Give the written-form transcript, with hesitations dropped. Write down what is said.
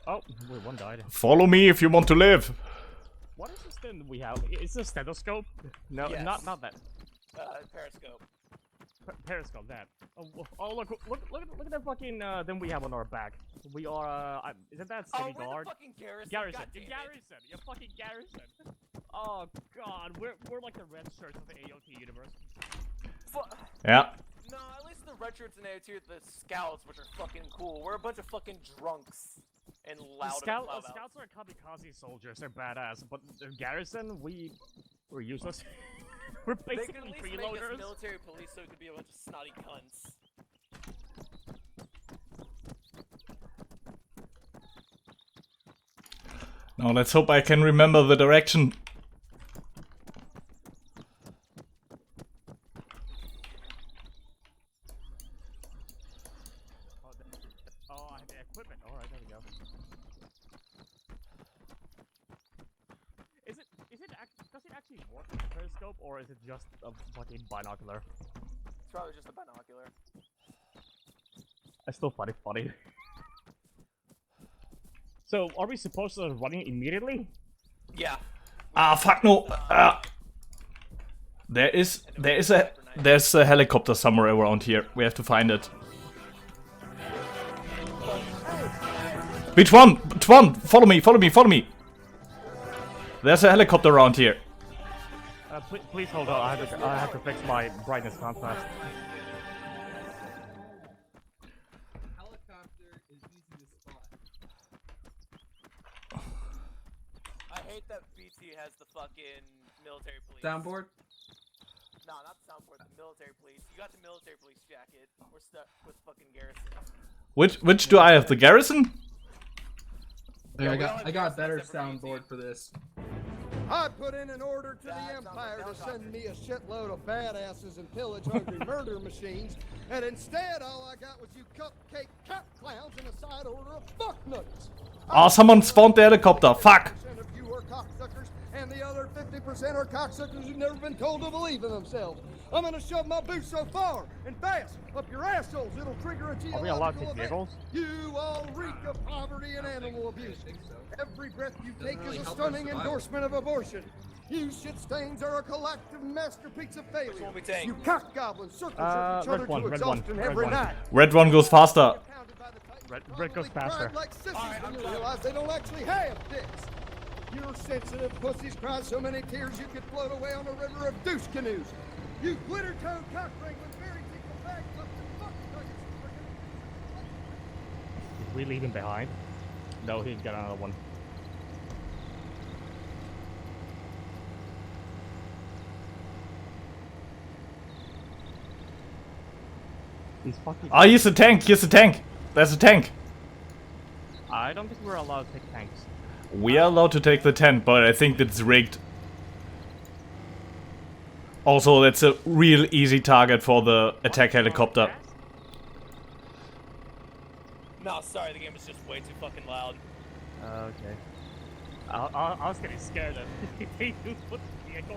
Oh, wait, one died. Follow me if you want to live. What is this thing we have? Is this a stethoscope? No, Yes. not that. Periscope. Periscope, that. Oh, look at that fucking thing we have on our back. We are, isn't that city we're guard? The fucking Garrison. Garrison, you're fucking Garrison. Oh god, we're like the red shirts of the AoT universe. Yeah. No, at least the red shirts in AoT are the scouts, which are fucking cool. We're a bunch of fucking drunks and loud. Scouts are kamikaze soldiers. They're badass, but Garrison, we're useless. We're basically they could at least freeloaders. make us military police so it could be a bunch of snotty cunts. Now let's hope I can remember the direction. Oh, I have the equipment. Alright, there we go. Does it actually work with the periscope, or is it just a fucking binocular? It's probably just a binocular. I still find it funny. So, are we supposed to run it immediately? Yeah. Ah, fuck no. There's a helicopter somewhere around here. We have to find it. Which one? Which one? Follow me, follow me, follow me. There's a helicopter around here. Please hold on. I have to fix my brightness contrast. Helicopter is easy to spot. I hate that BT has the fucking military police. Soundboard? No, not the soundboard, the military police. You got the military police jacket. We're stuck with fucking Garrison. Which do I have? The Garrison? There, I got a better soundboard for this. I put in an order to the Empire to send me a shitload of badasses and pillage-hungry murder machines, and instead all I got was you cupcake cat clowns and a side order of fucknuts. Oh, someone spawned the helicopter. Fuck. 50% of you are cocksuckers, and the other 50% are cocksuckers who've never been told to believe in themselves. I'm gonna shove my boots so far and fast up your assholes it'll trigger a geological Are we allowed to take event. vehicles? You all reek of poverty and animal abuse. Every breath you take is a stunning endorsement of abortion. You shit stains are a collective masterpiece of failure. Which one we take? You cock goblins circle jerk each other to exhaustion every night. Red one goes faster. Red goes faster. Like sissies when you realize they don't actually have dicks. Your sensitive pussies cry so many tears you could float away on a river of douche canoes. You glitter-toed cock ring with very tickle bags up to fuck nuggets. Did we leave him behind? No, he's got another one. He's fucking. Ah, here's a tank. Here's a tank. There's a tank. I don't think we're allowed to take tanks. We are allowed to take the tent, but I think that's rigged. Also, that's a real easy target for the attack helicopter. No, sorry, the game is just way too fucking loud. Okay. I was getting scared that he